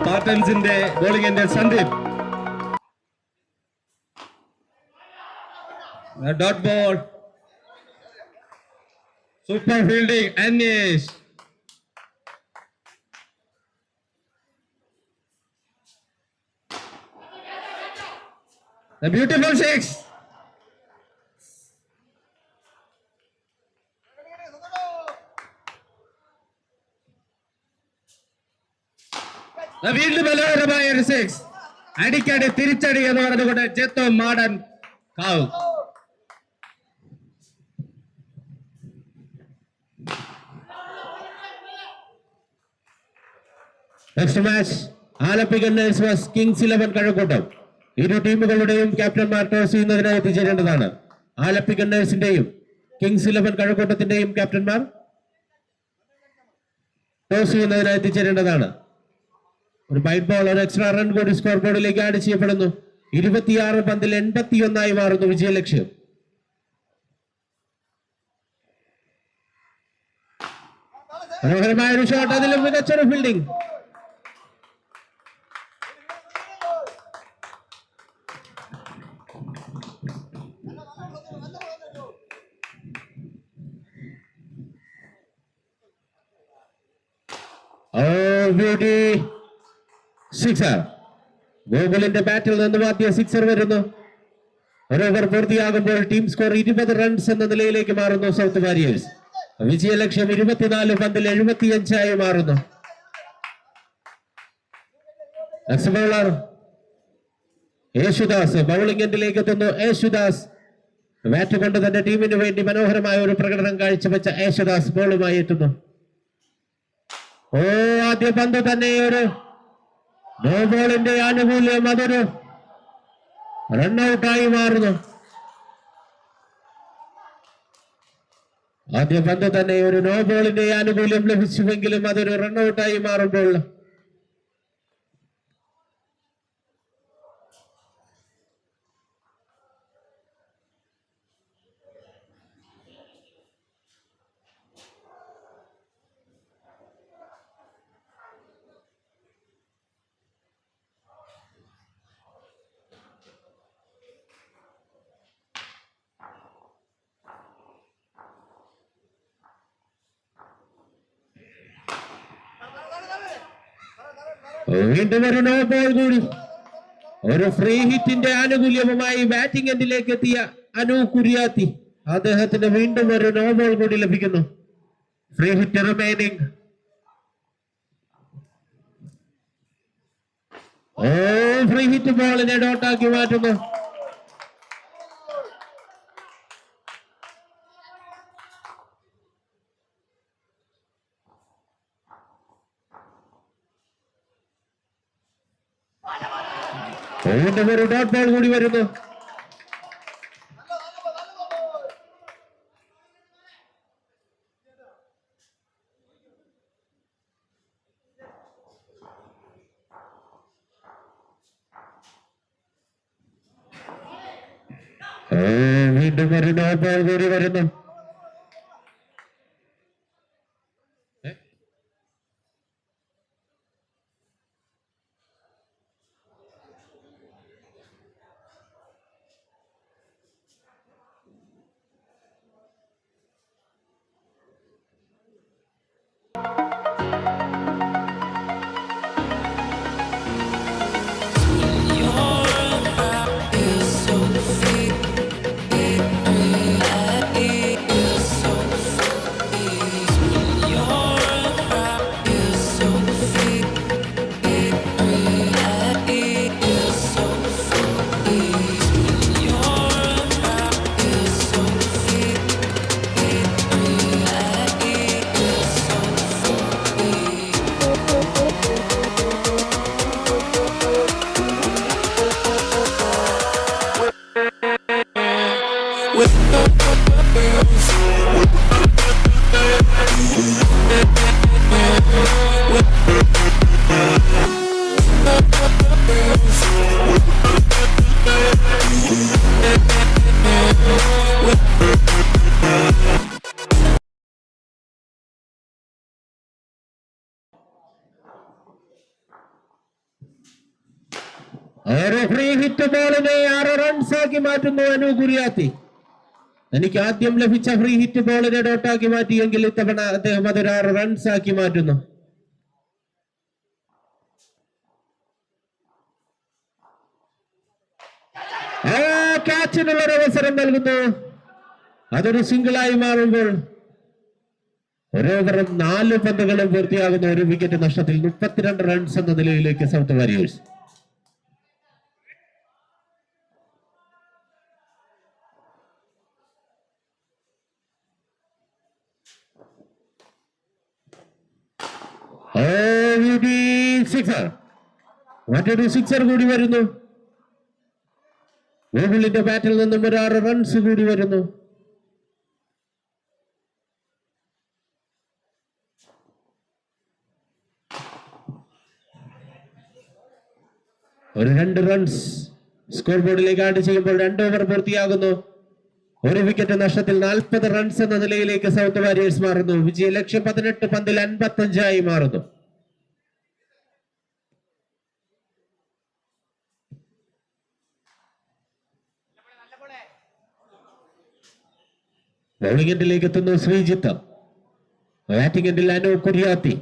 സ്പാർട്ടൻസിന്റെ ബോളിംഗിന്റെ Sandeep. Dot ball. Super fielding Anvesh. The beautiful six. വീണ്ടും മനോഹരമായ ഒരു സിക്സ്. അടിക്കടി തിരിച്ചടി എന്ന് പറഞ്ഞുകൊണ്ട് Jetho Madan Kavu. Next match Alleppey gunners versus kings 11 Kazhakkoottam. ഇരു ടീമുകളുടെയും ക്യാപ്റ്റന്മാർ ടോസ് ചെയ്യുന്നതിനായി എത്തിച്ചേരേണ്ടതാണ്. ആലപ്പി ഗണ്ണേഴ്സിന്റെയും കിങ്സ് 11 കഴക്കൂട്ടത്തിന്റെയും ക്യാപ്റ്റന്മാർ ടോസ് ചെയ്യുന്നതിനായി എത്തിച്ചേരേണ്ടതാണ്. ഒരു വൈറ്റ് ബോൾ, ഒരു എക്സ്ട്രാ റൺ കൂടി സ്കോർ ബോർഡിലേക്ക് ആഡ് ചെയ്യപ്പെടുന്നു. 26 പന്തിൽ 81 മാറുന്നു വിജയലക്ഷ്യം. മനോഹരമായ ഒരു ഷോട്ട്, അതിലും മികച്ചൊരു ഫീൽഡിംഗ്. Beauty sixer. ഗോകുലിന്റെ ബാറ്റിൽ നിന്ന് ആദ്യ സിക്സർ വരുന്നു. ഒരു ഓവർ പൂർത്തിയാകുമ്പോൾ ടീം സ്കോർ 20 റൺസ് എന്ന നിലയിലേക്ക് മാറുന്നു സൗത്ത് വാരിയേഴ്സ്. വിജയലക്ഷ്യം 24 പന്തിൽ 75 മാറുന്നു. നെക്സ്റ്റ് ബൗളർ യേശുദാസ് ബൗളിംഗ് എൻഡിലേക്ക് എത്തുന്നു. യേശുദാസ് ബാറ്റ് കൊണ്ട് തന്നെ ടീമിന് വേണ്ടി മനോഹരമായ ഒരു പ്രകടനം കാഴ്ചവെച്ച യേശുദാസ് ബോളുമായി എത്തുന്നു. ആദ്യ പന്ത് തന്നെ ഒരു നോ ബോളിന്റെ ആനുകൂല്യം, അതൊരു റൺഔട്ടായി മാറുന്നു. ആദ്യ പന്ത് തന്നെ ഒരു നോ ബോളിന്റെ ആനുകൂല്യം ലഭിച്ചുവെങ്കിലും അതൊരു റൺഔട്ടായി മാറുമ്പോൾ വീണ്ടും ഒരു നോ ബോൾ കൂടി. ഒരു ഫ്രീ ഹിറ്റിന്റെ ആനുകൂല്യവുമായി ബാറ്റിംഗ് എൻഡിലേക്ക് എത്തിയ അനു കുര്യാത്തി, അദ്ദേഹത്തിന് വീണ്ടും ഒരു നോ ബോൾ കൂടി ലഭിക്കുന്നു. Free hit remaining. Free hit ബോളിനെ ഡോട്ടാക്കി മാറ്റുന്നു. വീണ്ടും ഒരു ഡോട്ട് ബോൾ കൂടി വരുന്നു. വീണ്ടും ഒരു ഡോട്ട് ബോൾ കൂടി വരുന്നു. ഒരു ഫ്രീ ഹിറ്റ് ബോളിനെ 6 റൺസാക്കി മാറ്റുന്നു അനു കുര്യാത്തി. എനിക്ക് ആദ്യം ലഭിച്ച ഫ്രീ ഹിറ്റ് ബോളിനെ ഡോട്ടാക്കി മാറ്റിയെങ്കിൽ ഇത്തവണ അദ്ദേഹം അതൊരു 6 റൺസാക്കി മാറ്റുന്നു. ക്യാച്ചിനുള്ളൊരു അവസരം നൽകുന്നു. അതൊരു സിംഗിളായി മാറുമ്പോൾ ഒരു ഓവറും 4 പന്തുകളും പൂർത്തിയാകുന്ന ഒരു വിക്കറ്റ് നഷ്ടത്തിൽ 32 റൺസ് എന്ന നിലയിലേക്ക് സൗത്ത് വാരിയേഴ്സ്. മറ്റൊരു സിക്സർ കൂടി വരുന്നു. ഗോകുലിന്റെ ബാറ്റിൽ നിന്നും ഒരു 6 റൺസ് കൂടി വരുന്നു. ഒരു 2 റൺസ് സ്കോർ ബോർഡിലേക്ക് ആഡ് ചെയ്യുമ്പോൾ 2 ഓവർ പൂർത്തിയാകുന്നു. ഒരു വിക്കറ്റ് നഷ്ടത്തിൽ 40 റൺസ് എന്ന നിലയിലേക്ക് സൗത്ത് വാരിയേഴ്സ് മാറുന്നു. വിജയ ലക്ഷ്യം 18 പന്തിൽ 55 മാറുന്നു. ബൗളിംഗ് എൻഡിലേക്ക് എത്തുന്നു ശ്രീജിത്ത്. ബാറ്റിംഗ് എൻഡിൽ അനു കുര്യാത്തി.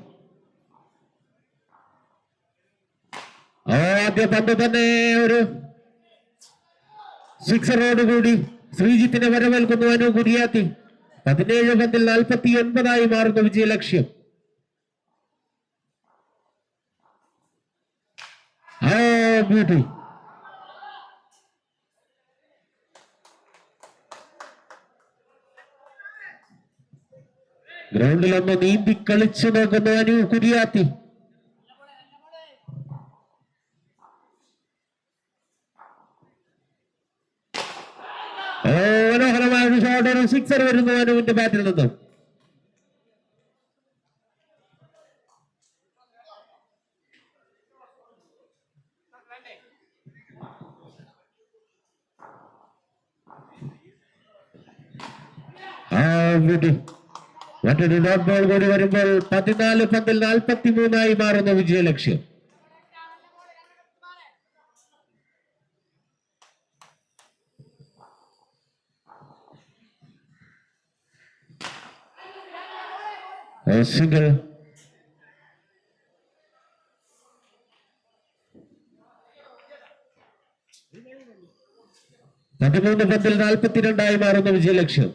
ആദ്യ പന്ത് തന്നെ ഒരു സിക്സറോടുകൂടി ശ്രീജിത്തിനെ വരവേൽക്കുന്നു അനു കുര്യാത്തി. 17 പന്തിൽ 49 മാറുന്നു വിജയലക്ഷ്യം. ബ്യൂട്ടി. ഗ്രൗണ്ടിലൊന്ന് നീന്തി കളിച്ചു നോക്കുന്നു അനു കുര്യാത്തി. മനോഹരമായ ഒരു ഷോട്ട്, ഒരു സിക്സർ വരുന്നു അനുവിന്റെ ബാറ്റിൽ നിന്നും. മറ്റൊരു ഡോട്ട് ബോൾ കൂടി വരുമ്പോൾ 14 പന്തിൽ 43 മാറുന്ന വിജയലക്ഷ്യം. സിംഗിൾ. പതിമൂന്ന് പന്തിൽ 42 മാറുന്ന വിജയലക്ഷ്യം.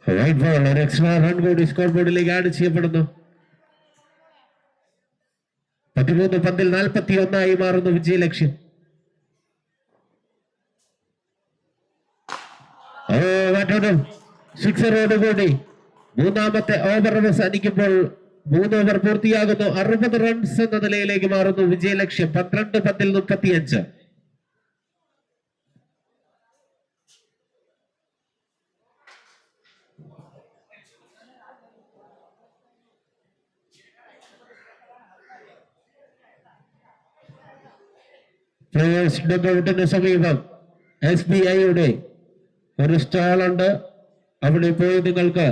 വൈറ്റ് ബോൾ, ഒരു എക്സ്ട്രാ റൺ കൂടി സ്കോർ ബോർഡിലേക്ക് ആഡ് ചെയ്യപ്പെടുന്നു. 13 പന്തിൽ 41 മാറുന്നു വിജയലക്ഷ്യം. മറ്റൊരു സിക്സറോട് കൂടി മൂന്നാമത്തെ ഓവർ അവസാനിക്കുമ്പോൾ 3 ഓവർ പൂർത്തിയാകുന്നു. 60 റൺസ് എന്ന നിലയിലേക്ക് മാറുന്നു വിജയലക്ഷ്യം. 12 പന്തിൽ 35. പ്ലേയേഴ്സ് ഡഗ്ഔട്ടിന് സമീപം SBIയുടെ ഒരു സ്റ്റാളുണ്ട്. അവിടെ പോയി നിങ്ങൾക്ക്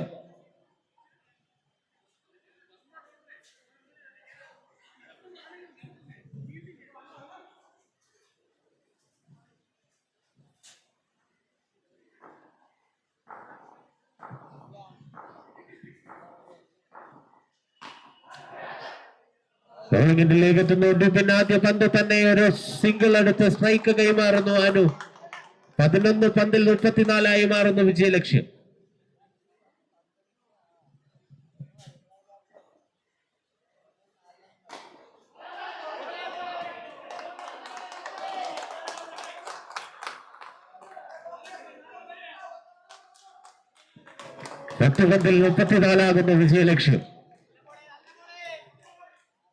ബോളിംഗിലേക്ക് എത്തുന്നുണ്ട്. പിന്നെ ആദ്യ പന്ത് തന്നെ ഒരു സിംഗിൾ എടുത്ത് സ്ട്രൈക്ക് കൈമാറുന്നു അനു. 11 പന്തിൽ 34 മാറുന്നു വിജയലക്ഷ്യം. പത്ത് പന്തിൽ 34 വിജയലക്ഷ്യം.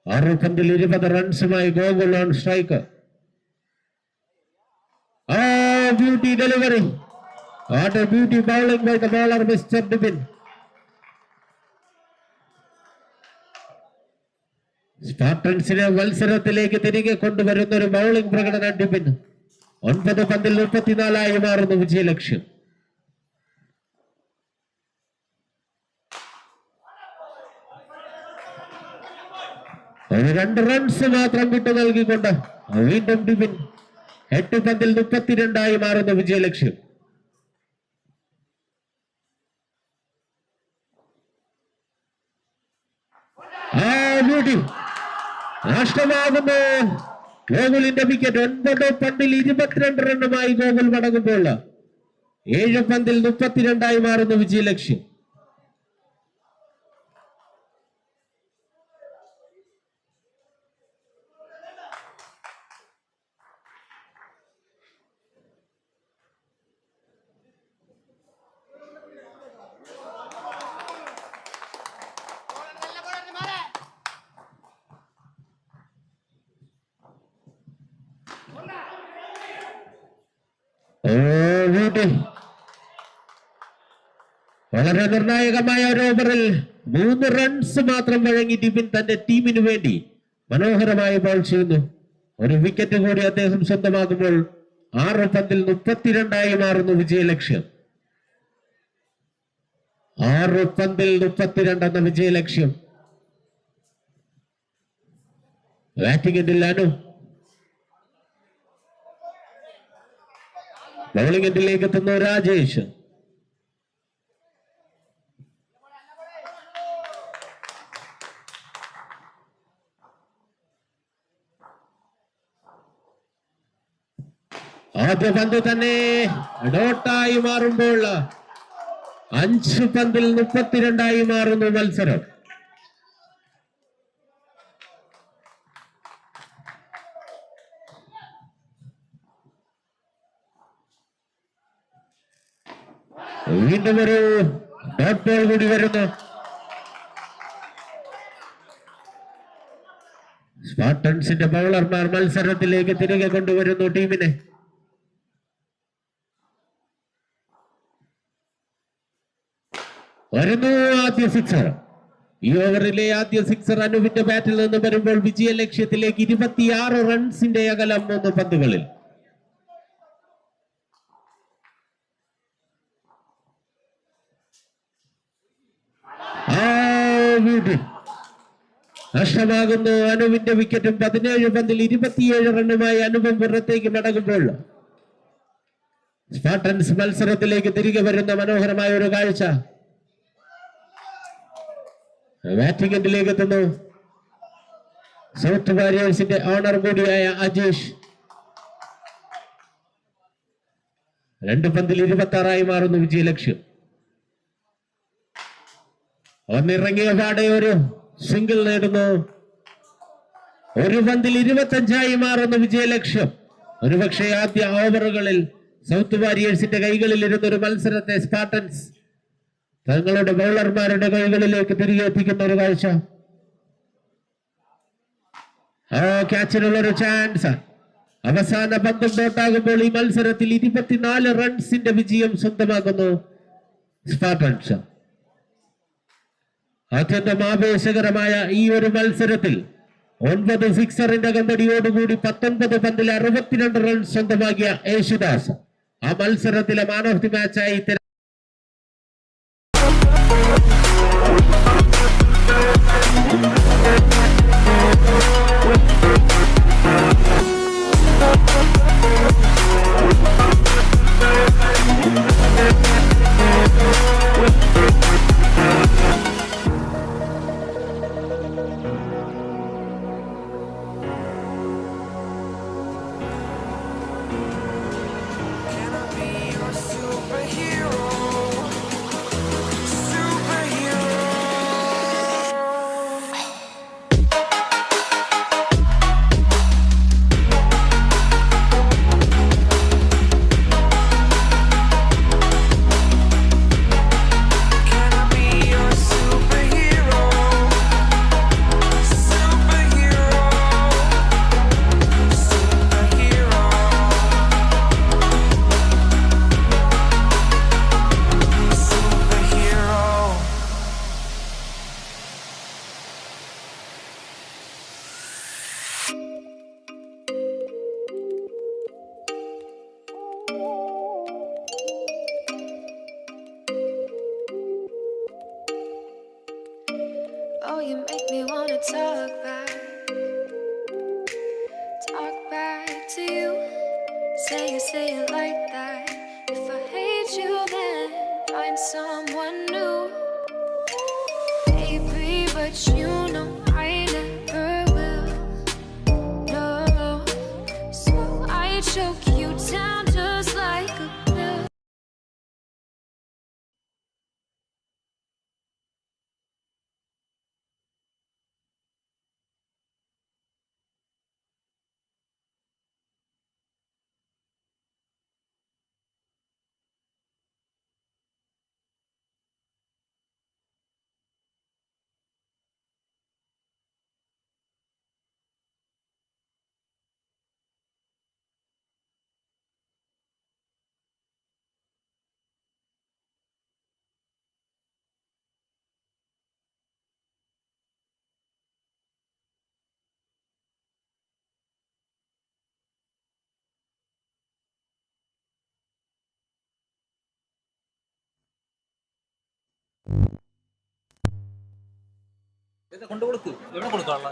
6 പന്തിൽ 20 റൺസുമായി Gokul on strike. Beauty delivery. What a beauty bowling by the bowler, Mr. Dibin. സ്പാർട്ടൻസിനെ മത്സരത്തിലേക്ക് തിരികെ കൊണ്ടുവരുന്ന ഒരു ബൗളിംഗ് പ്രകടനം ഡിബിൻ. 9 പന്തിൽ 34 മാറുന്നു വിജയലക്ഷ്യം. ഒരു 2 റൺസ് മാത്രം വിട്ടു നൽകിക്കൊണ്ട് വീണ്ടും ഡിബിൻ 8 പന്തിൽ 32 മാറുന്ന വിജയലക്ഷ്യം. നഷ്ടമാകുന്നു ഗോകുലിന്റെ വിക്കറ്റ്. 9 പന്തിൽ 22 റണ്ണുമായി ഗോകുൽ മടങ്ങുമ്പോൾ 7 പന്തിൽ 32 മാറുന്ന വിജയലക്ഷ്യം. വളരെ നിർണായകമായ ഒരു ഓവറിൽ 3 റൺസ് മാത്രം വഴങ്ങി ഡിബിൻ തന്റെ ടീമിനു വേണ്ടി മനോഹരമായി ബോൾ ചെയ്യുന്നു. ഒരു വിക്കറ്റ് കൂടി അദ്ദേഹം സ്വന്തമാകുമ്പോൾ 6 പന്തിൽ 32 മാറുന്നു വിജയലക്ഷ്യം. 6 പന്തിൽ 32 എന്ന വിജയലക്ഷ്യം. ബാറ്റിംഗ് എൻഡിൽ അനു, ബൗളിംഗ് എൻഡിലേക്ക് എത്തുന്നു രാജേഷ്. ആദ്യ പന്ത് തന്നെ ഡോട്ടായി മാറുമ്പോൾ 5 പന്തിൽ 32 മാറുന്നു മത്സരം. വീണ്ടും ഒരു ഡോട്ട് ബോൾ കൂടി വരുന്നു. സ്പാർട്ടൻസിന്റെ ബൗളർമാർ മത്സരത്തിലേക്ക് തിരികെ കൊണ്ടുവരുന്നു ടീമിനെ. വരുന്നു ആദ്യ സിക്സർ. ഈ ഓവറിലെ ആദ്യ സിക്സർ അനുവിന്റെ ബാറ്റിൽ നിന്ന് വരുമ്പോൾ വിജയ ലക്ഷ്യത്തിലേക്ക് 26 റൺസിന്റെ അകലം 3 പന്തുകളിൽ. നഷ്ടമാകുന്നു അനുവിന്റെ വിക്കറ്റും. 17 പന്തിൽ 27 റണ്ണുമായി അനുപം പുറത്തേക്ക് മടങ്ങുമ്പോൾ സ്പാർട്ടൻസ് മത്സരത്തിലേക്ക് തിരികെ വരുന്ന മനോഹരമായ ഒരു കാഴ്ച. ബാറ്റിംഗ് എൻഡിലേക്ക് എത്തുന്നു സൗത്ത് വാരിയേഴ്സിന്റെ ഓണർ കൂടിയായ അജീഷ്. 2 പന്തിൽ 26 മാറുന്നു വിജയലക്ഷ്യം. ഒന്നിറങ്ങിയ പാടെ ഒരു സിംഗിൾ നേടുന്നു. 1 പന്തിൽ 25 മാറുന്നു വിജയലക്ഷ്യം. ഒരുപക്ഷെ ആദ്യ ഓവറുകളിൽ സൗത്ത് വാരിയേഴ്സിന്റെ കൈകളിൽ ഇരുന്ന ഒരു മത്സരത്തെ സ്പാർട്ടൻസ് തങ്ങളുടെ ബൗളർമാരുടെ കൈകളിലേക്ക് തിരികെ എത്തിക്കുന്ന ഒരു കാഴ്ച. ക്യാച്ചിനുള്ള ഒരു ചാൻസ്. അവസാന പന്തും ഡോട്ടാകുമ്പോൾ ഈ മത്സരത്തിൽ 24 റൺസിന്റെ വിജയം സ്വന്തമാക്കുന്നു സ്പാർട്ടൻസ്. അത്യന്തം ആവേശകരമായ ഈ ഒരു മത്സരത്തിൽ 9 സിക്സറിന്റെ കമ്പടിയോടുകൂടി 19 പന്തിൽ 62 റൺസ് സ്വന്തമാക്കിയ യേശുദാസ് ആ മത്സരത്തിലെ മാൻ ഓഫ് ദി മാച്ചായി Oh, you make me wanna talk back. say it like that. If I hate you, then find someone new. Baby, but you know I never will. No, so I choke you down just like a pill. കൊണ്ടുകൊടുക്ക് എവിടെ കൊടുക്കാനുള്ള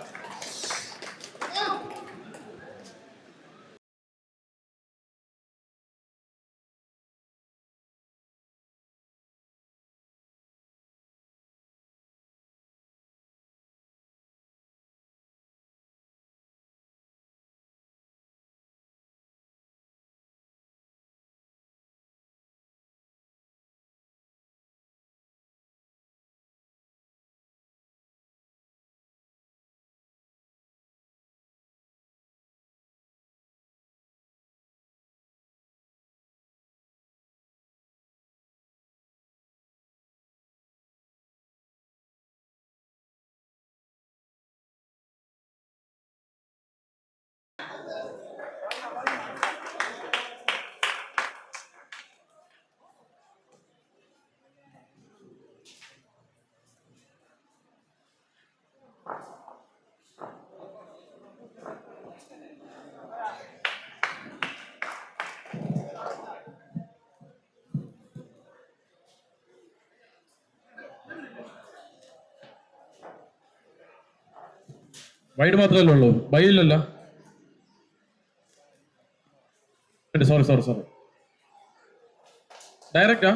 wide മാത്രമല്ലേ ഉള്ളൂ, ബൈയില്ലല്ലോ. Sorry ഡയറക്റ്റാ.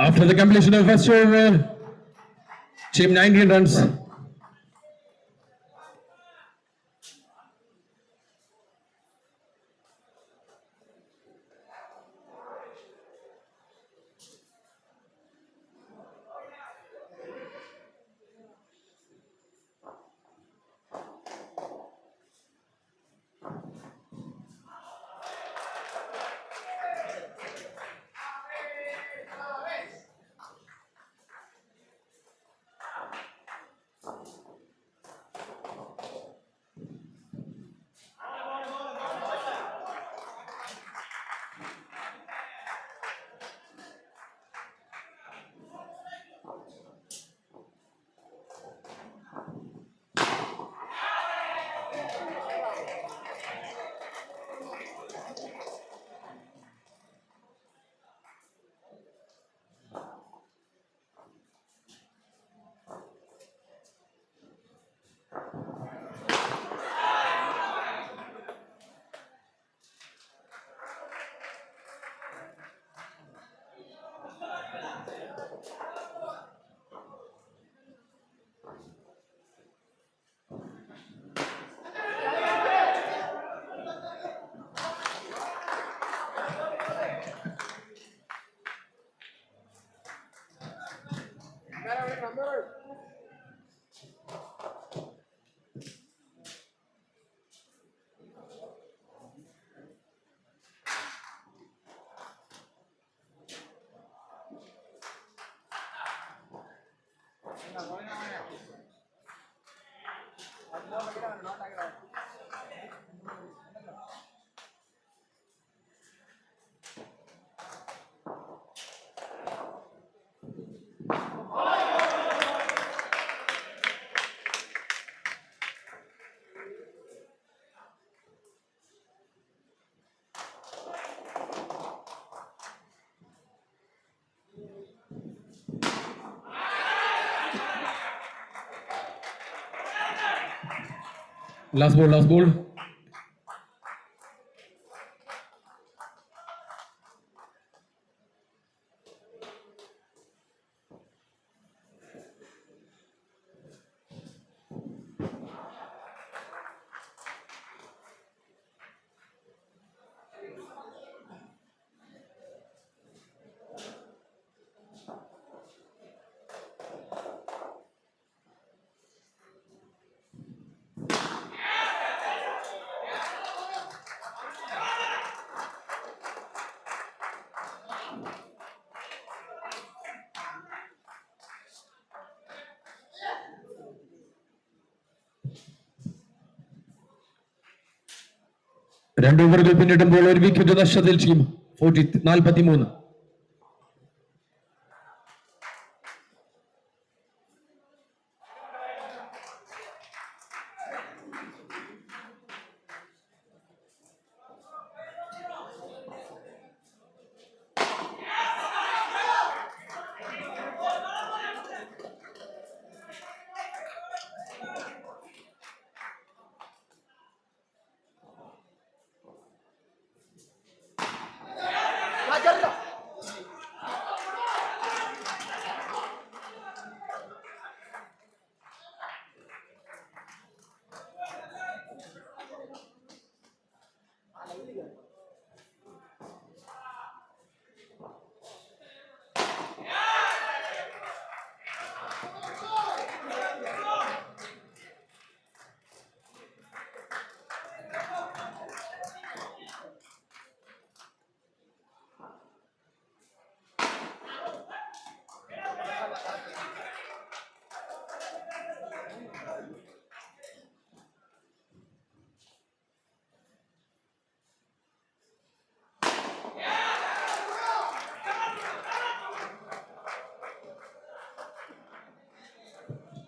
After the completion of first over, team 19 runs. Last ball. രണ്ട് ഓവറുകൾ പിന്നിടുമ്പോൾ ഒരു wicket നഷ്ടത്തിൽ team 43.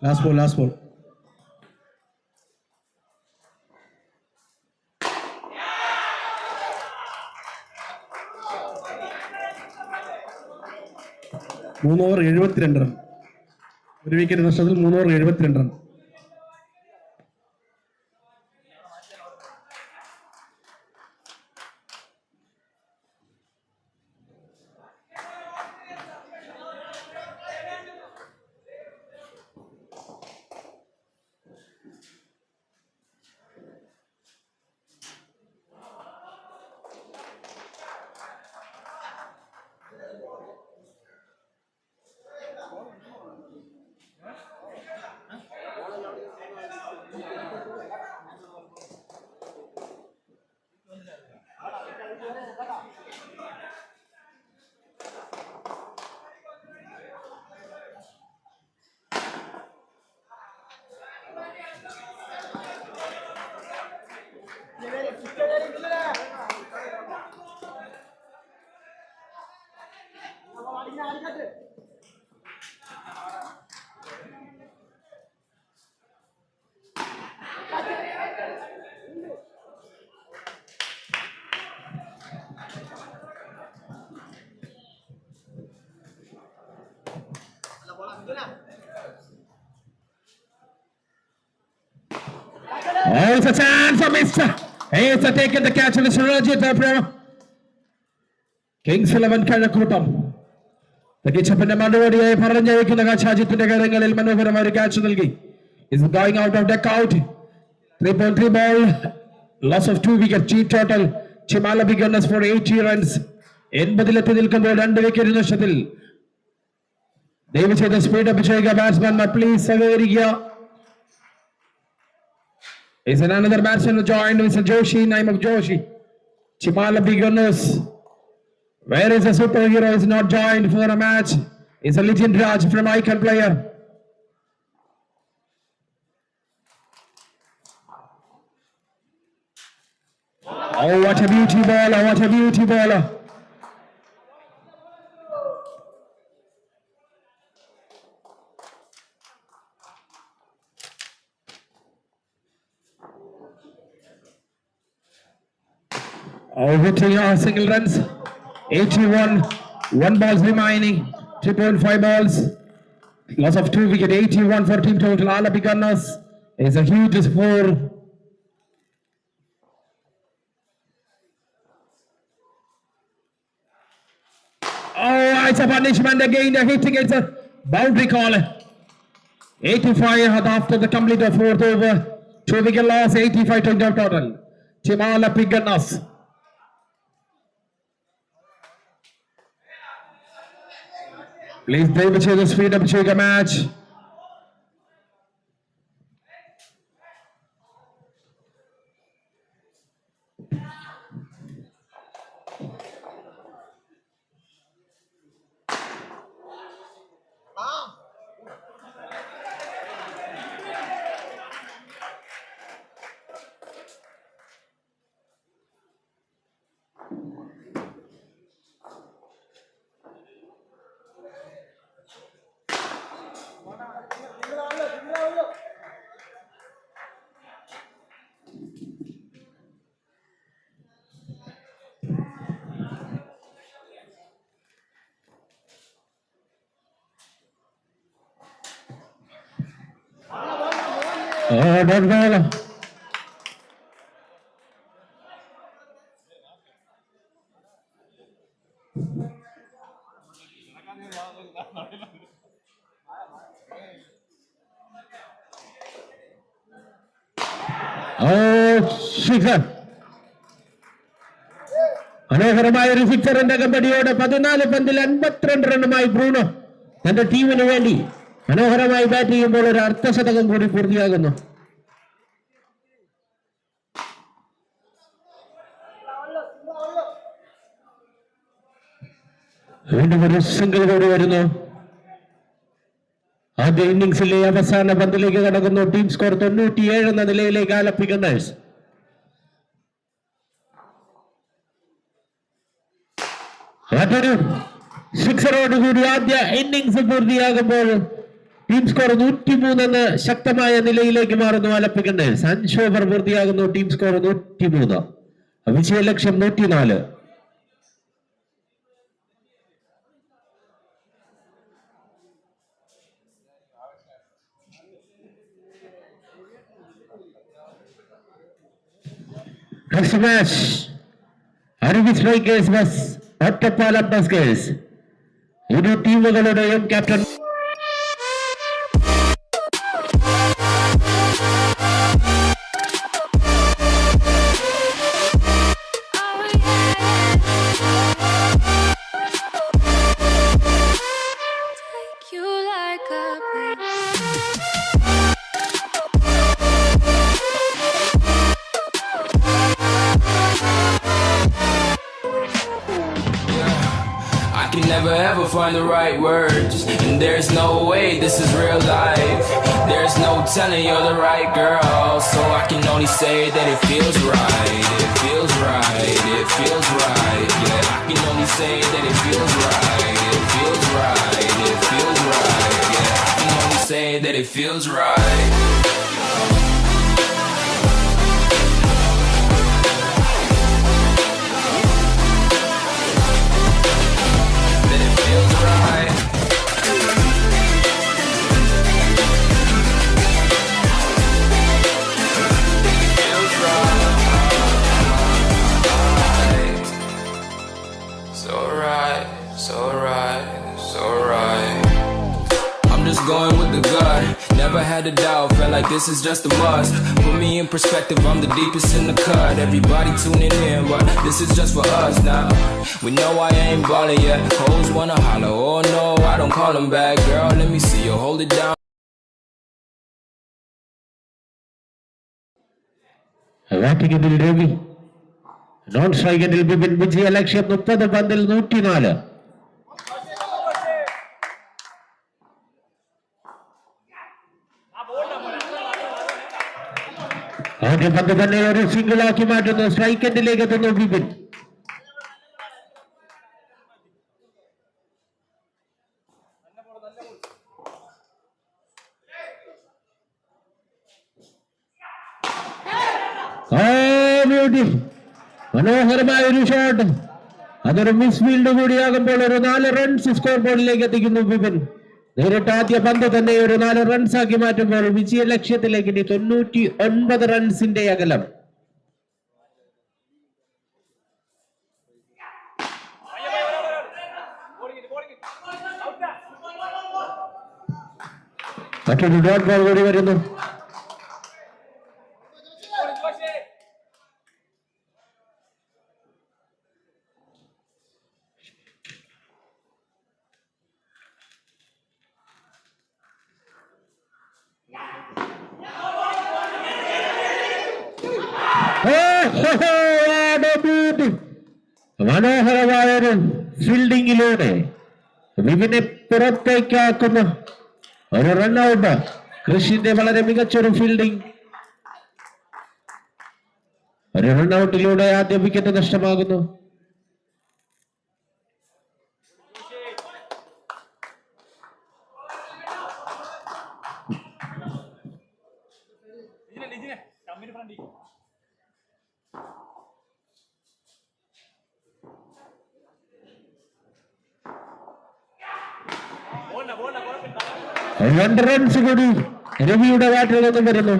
Last ball. മൂന്ന് over 72 run. ഒരു വിക്കറ്റ് നഷ്ടത്തിൽ 3 over 72 run. Oh, it's a chance for Mr. He's taking the catch and it's Rajit Abram. Kings 11 Kazakootam. The Kitchapin Mandori Paranjak in the Gachajit and Manover American is going out of deck out. 3.3 ball, loss of 2 wickets, cheap total. Chimala begunners for 80 runs. In Badilatil Kambod and the wicket in the shuttle. They will say the speed of Pichaga batsman, but please, Saveriya. Is another batsman who joined Mr. Joshi, name of Joshi. Chimala begunners. Where is a superhero is not joined for a match? It's a legend Raj from Icon player. Oh, what a beauty baller, what a beauty baller. Oh, hitting single runs. 81, 1 balls remaining, 3.5 balls, loss of 2 wicket, 81 for team total. All begunners It's a huge score. Oh, it's a punishment again. They're hitting it. It's a boundary call. 85 after the complete of fourth over. 2-wicket loss, 85 total. Timala Piganas. Please, David, the speed up to the match. Oh, not ball. Oh, sixer. മനോഹരമായ ഒരു സിക്സറിന്റെ കമ്പടിയോടെ 14 പന്തിൽ 52 റണ്ണുമായി Bruno തന്റെ ടീമിന് വേണ്ടി മനോഹരമായി bat ചെയ്യുമ്പോൾ ഒരു അർദ്ധശതകം കൂടി പൂർത്തിയാകുന്നു. വീണ്ടും ഒരു സിംഗിൾ കൂടി വരുന്നു. ആദ്യ ഇന്നിംഗ്സിലെ അവസാന പന്തിലേക്ക് കടക്കുന്നു. ടീം സ്കോർ 97 എന്ന നിലയിലേക്ക് ആലപ്പി ഗണ്ണേഴ്സ്. മറ്റൊരു സിക്സറോടുകൂടി ആദ്യ ഇന്നിംഗ്സ് പൂർത്തിയാകുമ്പോൾ ടീം സ്കോർ 103 എന്ന ശക്തമായ നിലയിലേക്ക് മാറുന്നു ആലപ്പി ഗണ്ണേഴ്സ്. 5 ഓവർ പൂർത്തിയാകുന്നു. ടീം സ്കോർ 103, വിജയലക്ഷ്യം 104. Next match, Aravi Strikers vs Ottapalam Tuskers. ഇരു ടീമുകളുടെയും captain Never ever find the right words, and there's no way this is real life. There's no telling you're the right girl, so I can only say that it feels right. It feels right. It feels right. Yeah, I can only say that it feels right. It feels right. It feels right. Yeah, I can only say that it feels right. Going with the gut, never had a doubt, felt like this is just a must. Put me in perspective, I'm the deepest in the cut. Everybody tuning in, but this is just for us now. We know I ain't ballin' yet, hoes wanna holler, oh no, I don't call them back. Girl, let me see you hold it down. Batting ഇതിൽ Ravi, non സ്ട്രൈക്കിൽ ബിപിൻ. വിജയലക്ഷ്യം 30 പന്തിൽ 104. ആദ്യ പന്ത് തന്നെ ഒരു സിംഗിളാക്കി മാറ്റുന്നു. Strike എൻഡിലേക്ക് എത്തുന്നു ബിപിൻ. ബ്യൂട്ടി, മനോഹരമായ ഒരു ഷോട്ട്. അതൊരു മിസ് ഫീൽഡ് കൂടിയാകുമ്പോൾ ഒരു 4 റൺസ് സ്കോർ ബോർഡിലേക്ക് എത്തിക്കുന്നു ബിപിൻ. നേരിട്ട് ആദ്യ പന്ത് തന്നെ ഒരു 4 റൺസ് ആക്കി മാറ്റുമ്പോൾ വിജയ ലക്ഷ്യത്തിലേക്ക് ഇനി 99 റൺസിന്റെ അകലം. മറ്റൊരു ഡോട്ട് ബോൾ കൂടി വരുന്നു. മനോഹരമായൊരു ഫീൽഡിങ്ങിലൂടെ വിവിനെ പുറത്തേക്കാക്കുന്ന ഒരു റൺഔട്ട്. കൃഷിന്റെ വളരെ മികച്ചൊരു ഫീൽഡിംഗ്. ഒരു റൺഔട്ടിലൂടെ ആദ്യ വിക്കറ്റ് നഷ്ടമാകുന്നു. രണ്ട് റൺസ് കൂടി രവിയുടെ ബാറ്റിൽ നിന്നും വരുന്നു.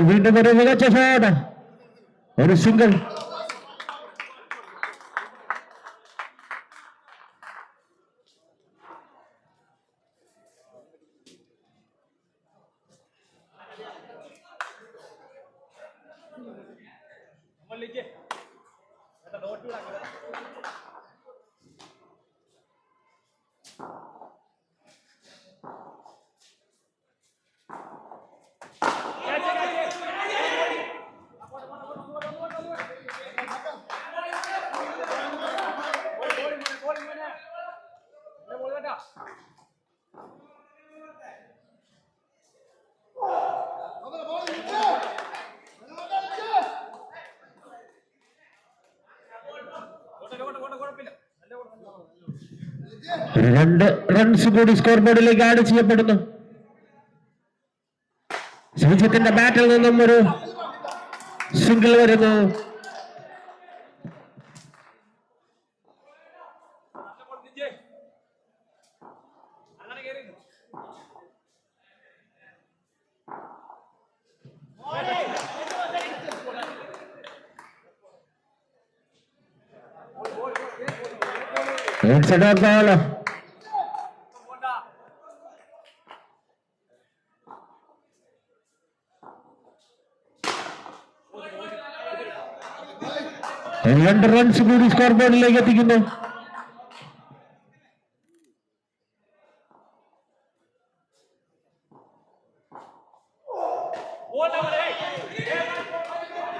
വീണ്ടും ഒരു മികച്ച ഷോട്ട്, ഒരു സിംഗിൾ. രണ്ട് റൺസ് കൂടി സ്കോർ ബോർഡിലേക്ക് ആഡ് ചെയ്യപ്പെടുന്നു. ശ്രീജിത്തിന്റെ ബാറ്റിൽ നിന്നും ഒരു സിംഗിൾ വരുന്നു. രണ്ട് റൺസ് കൂടി സ്കോർ ബോർഡിലേക്ക് എത്തിക്കുന്നു.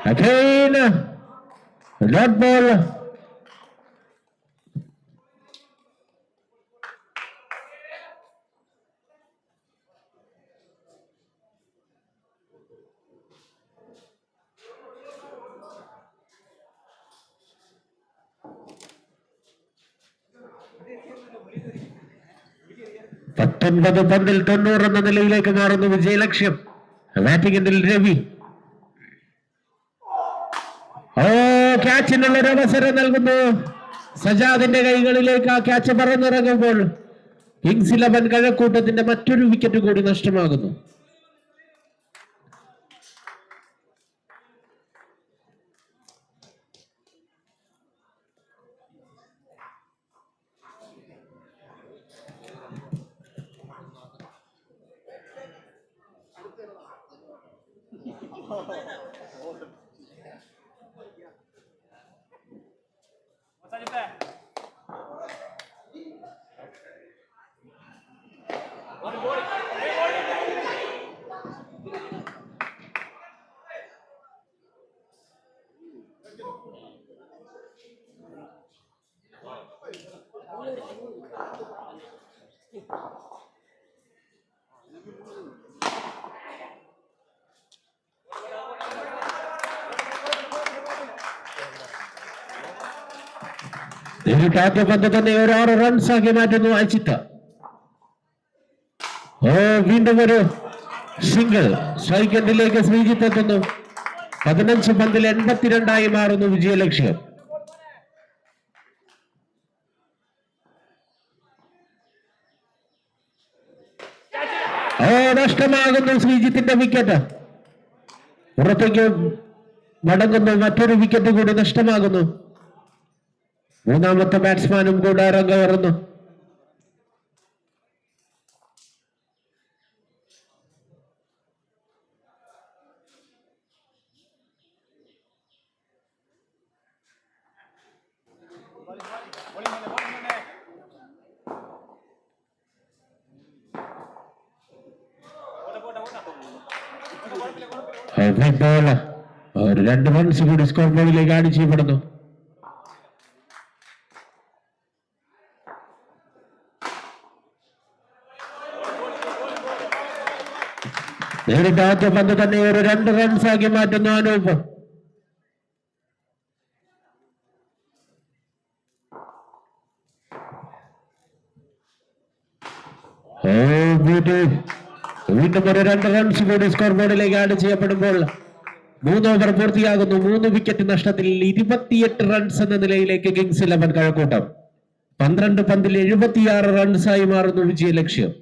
Again, dot ball. പത്തൊൻപത് പന്തിൽ 90 എന്ന നിലയിലേക്ക് മാറുന്നു വിജയലക്ഷ്യം. ബാറ്റിംഗിൽ രവി. ക്യാച്ചിനുള്ള ഒരു അവസരം നൽകുന്നു. സജാദിന്റെ കൈകളിലേക്ക് ആ ക്യാച്ച് പറന്നിറങ്ങുമ്പോൾ കിങ്സ് 11 കഴക്കൂട്ടത്തിന്റെ മറ്റൊരു വിക്കറ്റ് കൂടി നഷ്ടമാകുന്നു. ആദ്യ പന്ത് തന്നെ ഒരു 6 റൺസ് ആക്കി മാറ്റുന്നു അജിത്ത്. വീണ്ടും ഒരു സിംഗിൾ. സ്ട്രൈക്ക് എൻഡിലേക്ക് ശ്രീജിത്ത് എത്തുന്നു. 15 പന്തിൽ 82 മാറുന്നു വിജയലക്ഷ്യം. നഷ്ടമാകുന്നു ശ്രീജിത്തിന്റെ വിക്കറ്റ്. പുറത്തേക്ക് മടങ്ങുന്നു. മറ്റൊരു വിക്കറ്റ് കൂടി നഷ്ടമാകുന്നു. മൂന്നാമത്തെ ബാറ്റ്സ്മാനും കൂടെ അരങ്ങേറുന്നു. ഒരു 2 റൺസ് കൂടി സ്കോർ ബോർഡിലേക്ക് ആഡ് ചെയ്യപ്പെടുന്നു. നേരിട്ട് ആദ്യ പന്ത് തന്നെ ഒരു 2 റൺസ് ആക്കി മാറ്റുന്നു അനൂപ്. വീണ്ടും ഒരു 2 റൺസ് കൂടി സ്കോർ ബോർഡിലേക്ക് ആഡ് ചെയ്യപ്പെടുമ്പോൾ 3 ഓവർ പൂർത്തിയാകുന്നു. 3 വിക്കറ്റ് നഷ്ടത്തിൽ 28 റൺസ് എന്ന നിലയിലേക്ക് കിങ്സ് 11 കഴക്കൂട്ടം. 12 പന്തിൽ 76 റൺസായി മാറുന്നു വിജയലക്ഷ്യം.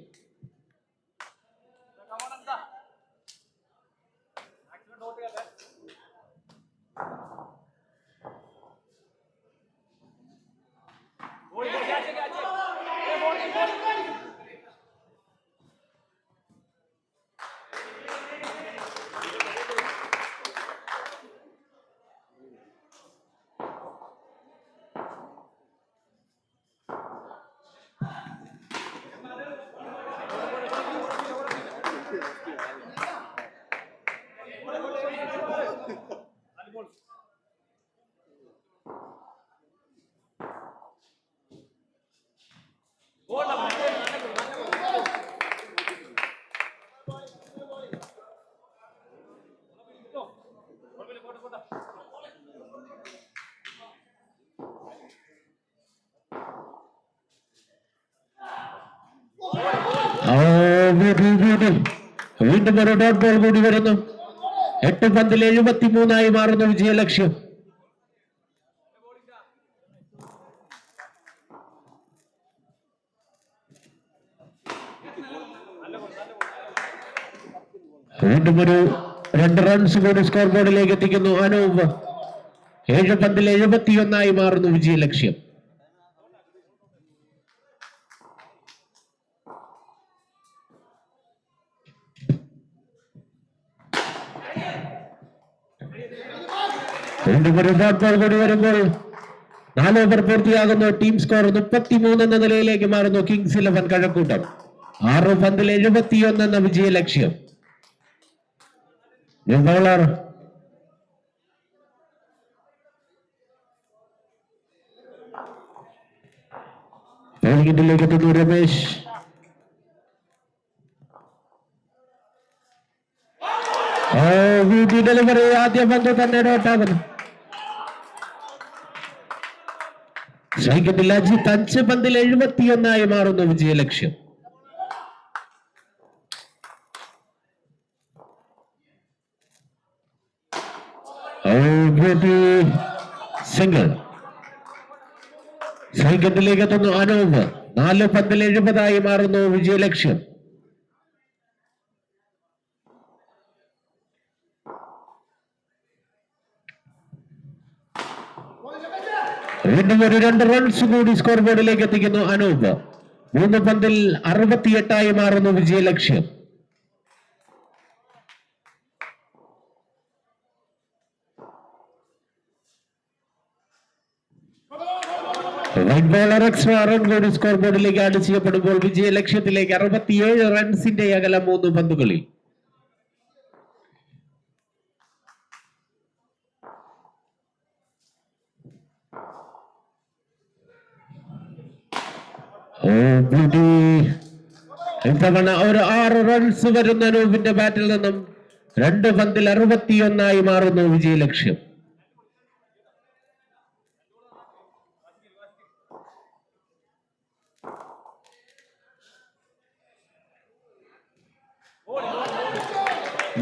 വീണ്ടും ഒരു ഡോട്ട് ബോൾ കൂടി വരുന്നു. 8 പന്തിൽ 73 മാറുന്നു വിജയലക്ഷ്യം. വീണ്ടും ഒരു 2 റൺസ് കൂടി സ്കോർ ബോർഡിലേക്ക് എത്തിക്കുന്നു അനൂപ്. 7 പന്തിൽ 71 മാറുന്നു വിജയലക്ഷ്യം. വീണ്ടും ഒരു ഡോട്ട് ബോൾ കൂടി വരുമ്പോൾ 4 ഓവർ പൂർത്തിയാകുന്നു. ടീം സ്കോർ 33 എന്ന നിലയിലേക്ക് മാറുന്നു കിങ്സ് 11 കഴക്കൂട്ടം. 6 പന്തിൽ 71 എന്ന വിജയലക്ഷ്യം. ന്യൂ ബൗളർ ബോളിംഗിലേക്ക് എത്തുന്നു രമേശ്. ഡെലിവറി ആദ്യ പന്ത് തന്നെ ഡോട്ടാകുന്നു. സ്ട്രൈക്കിൽ അജിത്ത് 5 പന്തിൽ 71 മാറുന്നു വിജയലക്ഷ്യം. സിംഗിൾ. സ്ട്രൈക്കിലേക്ക് എത്തുന്നു അനൂപ്. 4 പന്തിൽ 70 മാറുന്നു വിജയലക്ഷ്യം. വീണ്ടും ഒരു 2 റൺസ് കൂടി സ്കോർ ബോർഡിലേക്ക് എത്തിക്കുന്നു അനൂപ്. 3 പന്തിൽ 68 മാറുന്നു വിജയലക്ഷ്യം. വൈറ്റ് ബോളർ എക്സ്ട്രാ റൺ കൂടി സ്കോർ ബോർഡിലേക്ക് ആഡ് ചെയ്യപ്പെടുമ്പോൾ വിജയലക്ഷ്യത്തിലേക്ക് 67 റൺസിന്റെ അകലം 3 പന്തുകളിൽ. ഇത്തവണ ഒരു 6 റൺസ് വരുന്ന അനൂപിന്റെ ബാറ്റിൽ നിന്നും 2 പന്തിൽ 61 മാറുന്നു വിജയലക്ഷ്യം.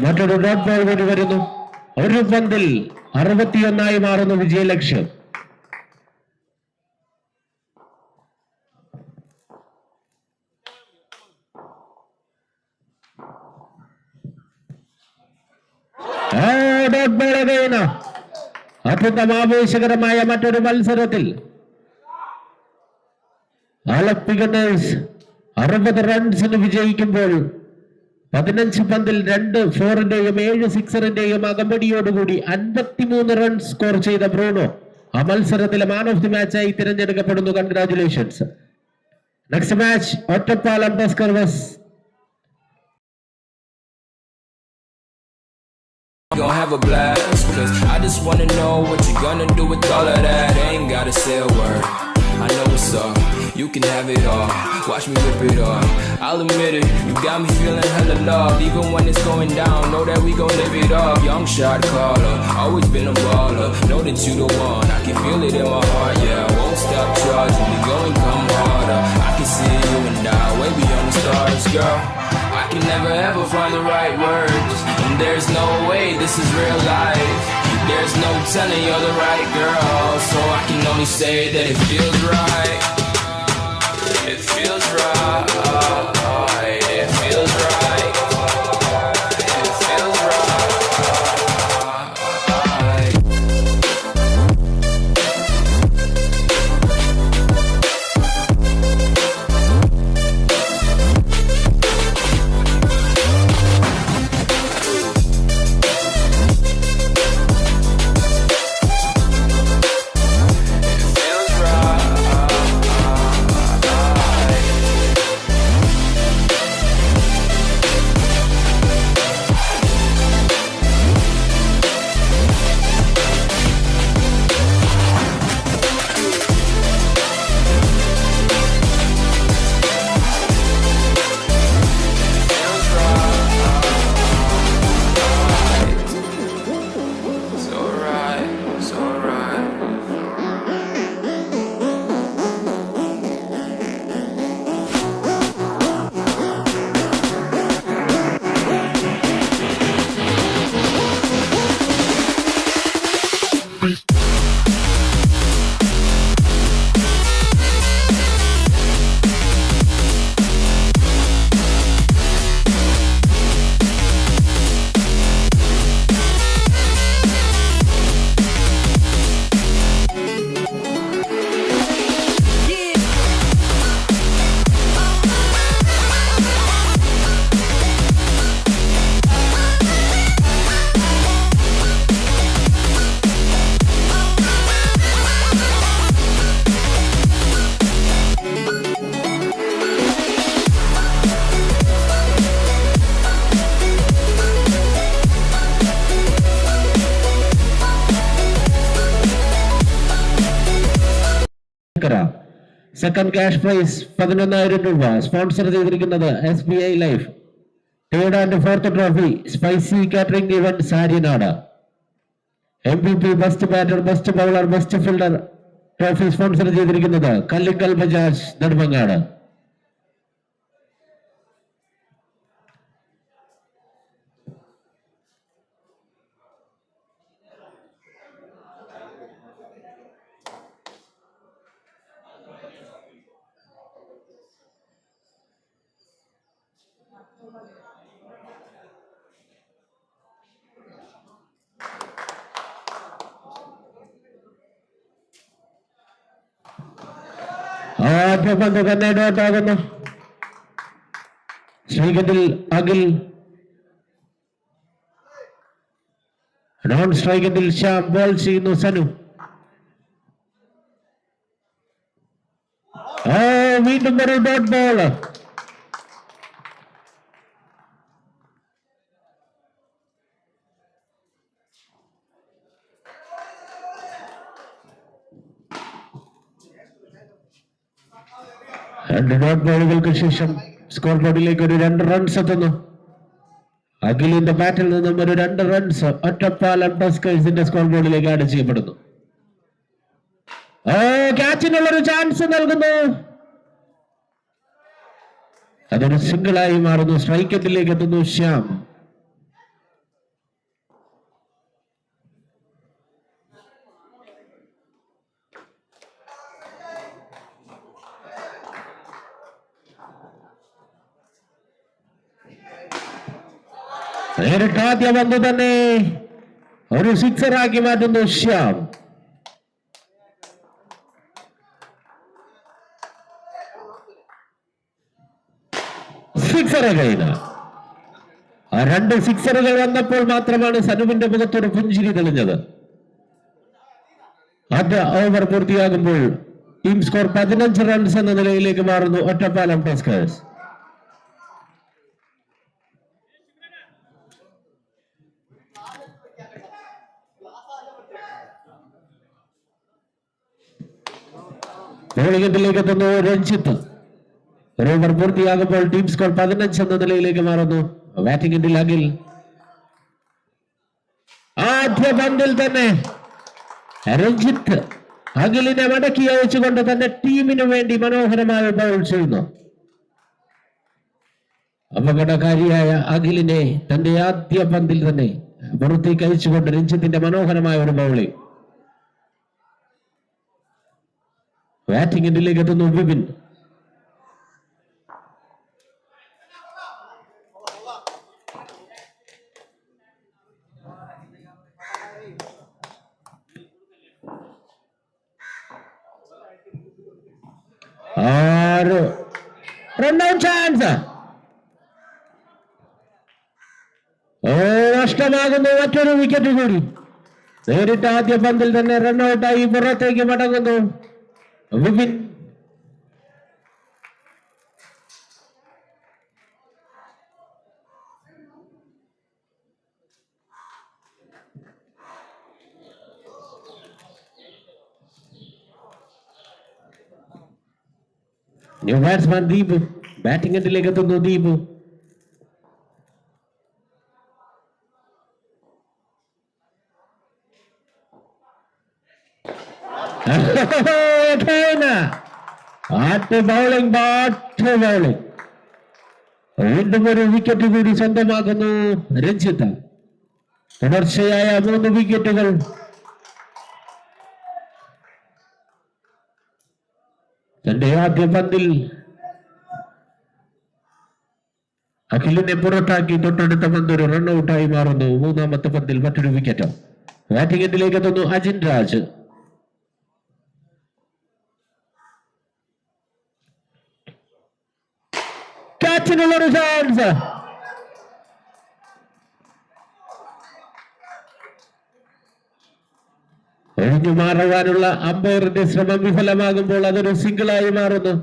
മറ്റൊരു ഡോട്ട് ബോൾ കൂടി വരുന്നു. ഒരു പന്തിൽ 61 മാറുന്നു വിജയലക്ഷ്യം. ഡോട്ട് ബോൾ അകയുന്ന അത്യന്തം ആവേശകരമായ മറ്റൊരു മത്സരത്തിൽ ആലപ്പി ഗണ്ണേഴ്സ് 60 റൺസിന് വിജയിക്കുമ്പോൾ 15 പന്തിൽ 2 4-ന്റെയും 7 6-ന്റെയും അകമ്പടിയോടുകൂടി 53 റൺസ് സ്കോർ ചെയ്ത ബ്രൂണോ ആ മത്സരത്തിലെ മാൻ ഓഫ് ദി മാച്ചായി തിരഞ്ഞെടുക്കപ്പെടുന്നു. Congratulations. Next match Ottapalam tusker vs Gonna have a blast, cause I just wanna know what you gonna do with all of that. Ain't gotta say a word, I know what's up. You can have it all, watch me rip it off. I'll admit it, you got me feeling hella loved. Even when it's going down, know that we gon' live it up. Young shot caller, always been a baller. Know that you the one, I can feel it in my heart. Yeah, I won't stop charging, we go and come harder. I can see you and I, way beyond the stars, girl. I can never ever find the right words, and there's no way this is real life. There's no telling you're the right girl, so I can only say that it feels right. It feels right. It feels right. It feels right. Second cash prize 11,000 രൂപ. Sponsor ചെയ്തിരിക്കുന്നത് SBI life. Third and fourth trophy spicy catering event സാരിനാട്. MVP best batter, best bowler, best fielder trophy sponsor ചെയ്തിരിക്കുന്നത് കല്ലിക്കൽ ബജാജ് നെടുമങ്ങാട്. ആദ്യ പന്ത് തന്നെ ഡോട്ടാകുന്നു. സ്ട്രൈക്കിൽ Akhil, non സ്ട്രൈക്കിൽ Shyam, ball ചെയ്യുന്നു സനു. വീണ്ടും ഒരു ഡോട്ട് ബോൾ. രണ്ട് ഡോട്ട് ബോളുകൾക്ക് ശേഷം സ്കോർ ബോർഡിലേക്ക് ഒരു 2 റൺസ് എത്തുന്നു. അഖിലിന്റെ ബാറ്റിൽ നിന്നും ഒരു 2 റൺസ് ഒറ്റപ്പാലം ടസ്കേഴ്സിന്റെ സ്കോർ ബോർഡിലേക്ക് ആഡ് ചെയ്യപ്പെടുന്നു. ക്യാച്ചിനുള്ളൊരു ചാൻസ് നൽകുന്നു. അതൊരു സിംഗിളായി മാറുന്നു. സ്ട്രൈക്കറ്റിലേക്ക് എത്തുന്നു ശ്യാം. നേരിട്ട് ആദ്യ പന്ത് തന്നെ ഒരു സിക്സറാക്കി മാറ്റുന്നു ശ്യാം. സിക്സർ കഴിഞ്ഞ ആ 2 സിക്സറുകൾ വന്നപ്പോൾ മാത്രമാണ് സനുവിന്റെ മുഖത്തൊരു പുഞ്ചിരി തെളിഞ്ഞത്. ആദ്യ ഓവർ പൂർത്തിയാകുമ്പോൾ ടീം സ്കോർ 15 റൺസ് എന്ന നിലയിലേക്ക് മാറുന്നു ഒറ്റപ്പാലം ടസ്കേഴ്സ്. ബോളിംഗ് എൻഡിലേക്ക് എത്തുന്നു രഞ്ജിത്ത്. ഒരു ഓവർ പൂർത്തിയാകുമ്പോൾ ടീം സ്കോർ 15 എന്ന നിലയിലേക്ക് മാറുന്നു. ബാറ്റിംഗ് എൻഡിൽ അഖിൽ. ആദ്യ പന്തിൽ തന്നെ രഞ്ജിത്ത് അഖിലിനെ മടക്കി അയച്ചുകൊണ്ട് തന്നെ ടീമിന് വേണ്ടി മനോഹരമായ ബൗൾ ചെയ്യുന്നു. അപകടകാരിയായ അഖിലിനെ തന്റെ ആദ്യ പന്തിൽ തന്നെ പുറത്തേക്ക് അയച്ചുകൊണ്ട് രഞ്ജിത്തിന്റെ മനോഹരമായ ഒരു ബൗളിംഗ്. ബാറ്റിംഗ് എൻഡിലേക്ക് എത്തുന്നു വിപിൻ. ചാൻസ് നഷ്ടമാകുന്നു. മറ്റൊരു വിക്കറ്റ് കൂടി. നേരിട്ട് ആദ്യ പന്തിൽ തന്നെ റൺഔട്ടായി പുറത്തേക്ക് മടങ്ങുന്നു Vipin. New batsman Deep. Batting എൻഡിലേക്ക് എത്തുന്നു ദീപ്. വീണ്ടും ഒരു വിക്കറ്റ് കൂടി സ്വന്തമാക്കുന്നു രഞ്ജിത്ത്. തുടർച്ചയായ 3 വിക്കറ്റുകൾ. തന്റെ ആദ്യ പന്തിൽ അഖിലിനെ പുറത്താക്കി തൊട്ടടുത്ത പന്ത് ഒരു റൺഔട്ടായി മാറുന്നു. 3ാമത്തെ പന്തിൽ മറ്റൊരു വിക്കറ്റ്. ബാറ്റിംഗ് എൻഡിലേക്ക് എത്തുന്നു അജിൻ രാജ്. ക്യാച്ചിനുള്ളൊരു ചാൻസ്. ഒഴിഞ്ഞു മാറുവാനുള്ള അമ്പയറിന്റെ ശ്രമം വിഫലമാകുമ്പോൾ അതൊരു സിംഗിളായി മാറുന്നു.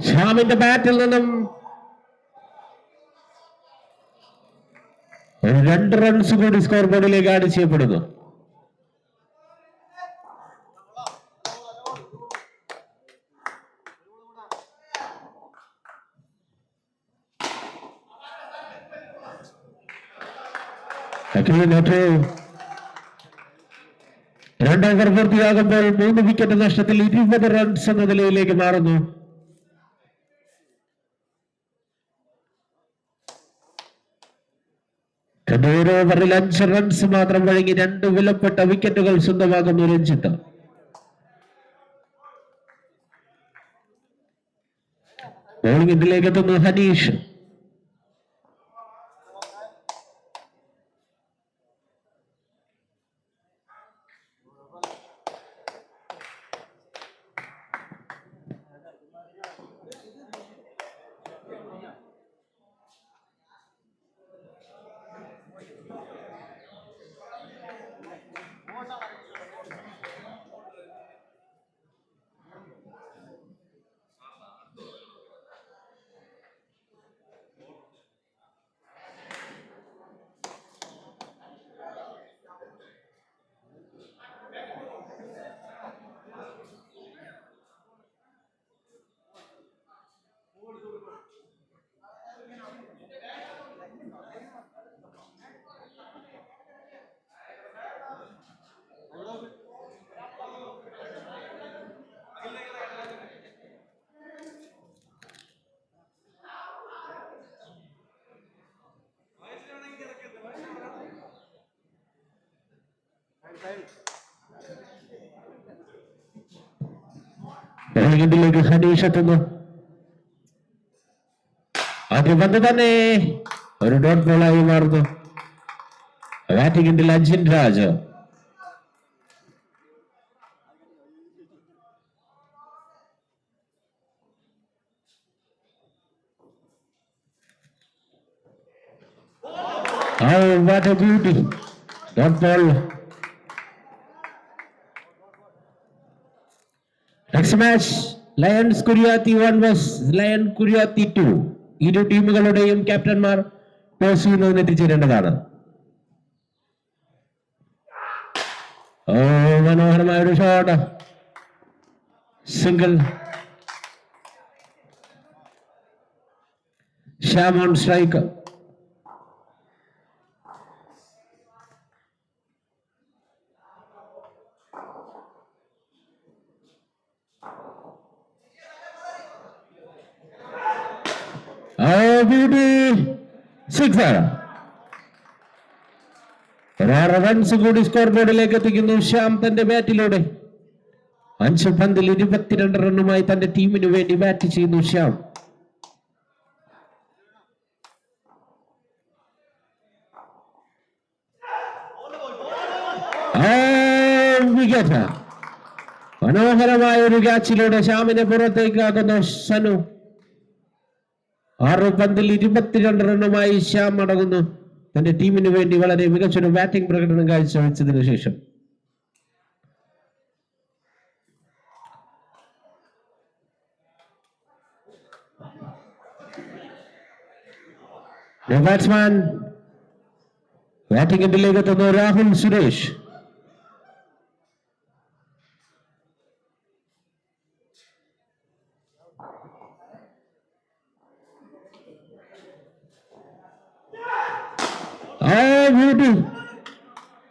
ഷ്യാമിന്റെ ബാറ്റിൽ നിന്നും 2 റൺസ് കൂടി സ്കോർ ബോർഡിലേക്ക് ആഡ് ചെയ്യപ്പെടുന്നു. രണ്ട് ഓവർ പൂർത്തിയാകുമ്പോൾ 3 വിക്കറ്റ് നഷ്ടത്തിൽ 20 റൺസ് എന്ന നിലയിലേക്ക് മാറുന്നു. ഒരു ഓവറിൽ 5 റൺസ് മാത്രം വഴങ്ങി 2 വിലപ്പെട്ട വിക്കറ്റുകൾ സ്വന്തമാകുന്നു രഞ്ജിത്ത്. ബോളിംഗ് എൻഡിലേക്ക് എത്തുന്നു ഹനീഷ്. ബാറ്റിംഗിലേക്ക് ഹനീഷ് എത്തുന്നു. ആദ്യ പന്ത് തന്നെ ഒരു ഡോട്ട് ബോളായി മാറുന്നു. ബാറ്റിംഗിൽ Ajin Raj. Oh, what a beauty. Dot ball. Next match, Lions Kuryati 1 vs Lion Kuryati 2. ഇരു ടീമുകളുടെയും ക്യാപ്റ്റന്മാർ ടോസ് ചെയ്യുന്നതിന് എത്തിച്ചേരേണ്ടതാണ്. മനോഹരമായ ഒരു shot. Single. Shyam on strike. Runs കൂടി സ്കോർ ബോർഡിലേക്ക് എത്തിക്കുന്നു ശ്യാം തന്റെ ബാറ്റിലൂടെ. 5 പന്തിൽ 22 റണ്ണുമായി തന്റെ ടീമിനു വേണ്ടി ബാറ്റ് ചെയ്യുന്നു ശ്യാം. വിക്കറ്റ്. മനോഹരമായ ഒരു ക്യാച്ചിലൂടെ ശ്യാമിനെ പുറത്തേക്കാക്കുന്നു സനു. 6 പന്തിൽ 22 റണ്ണുമായി ശ്യാം മടങ്ങുന്നു തന്റെ ടീമിന് വേണ്ടി വളരെ മികച്ചൊരു ബാറ്റിംഗ് പ്രകടനം കാഴ്ചവെച്ചതിനു ശേഷം. ബാറ്റ്സ്മാൻ ബാറ്റിംഗ് എൻഡിലേക്ക് എത്തുന്നു രാഹുൽ സുരേഷ്.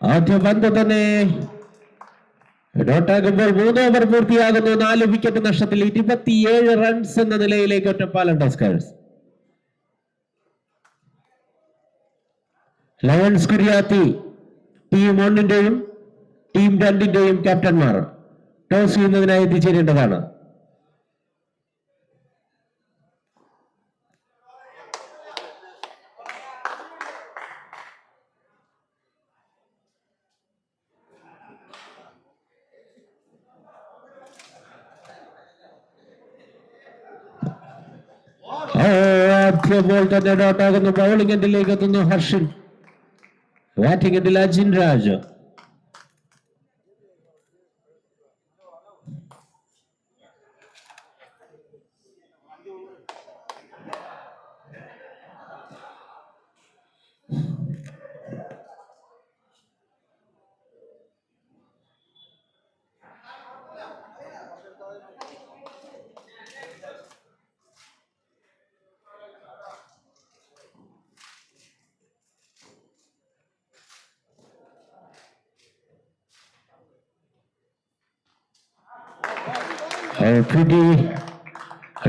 ആദ്യ പന്ത് തന്നെ ഡോട്ടാകുമ്പോൾ 3 ഓവർ പൂർത്തിയാകുന്നു. 4 വിക്കറ്റ് നഷ്ടത്തിൽ 27 റൺസ് എന്ന നിലയിലേക്ക് Ottapalam tuskers. Lions Kuryathi team 1-ന്റെയും ടീം 2-ന്റെയും ക്യാപ്റ്റന്മാർ ടോസ് ചെയ്യുന്നതിനായി എത്തിച്ചേരേണ്ടതാണ്. ആദ്യ ബോൾ തന്നെ ഡോട്ടാകുന്നു. ബൗളിംഗ് എൻഡിലേക്ക് എത്തുന്നു ഹർഷിൻ. ബാറ്റിംഗ് എൻഡിൽ അജിൻ രാജ്.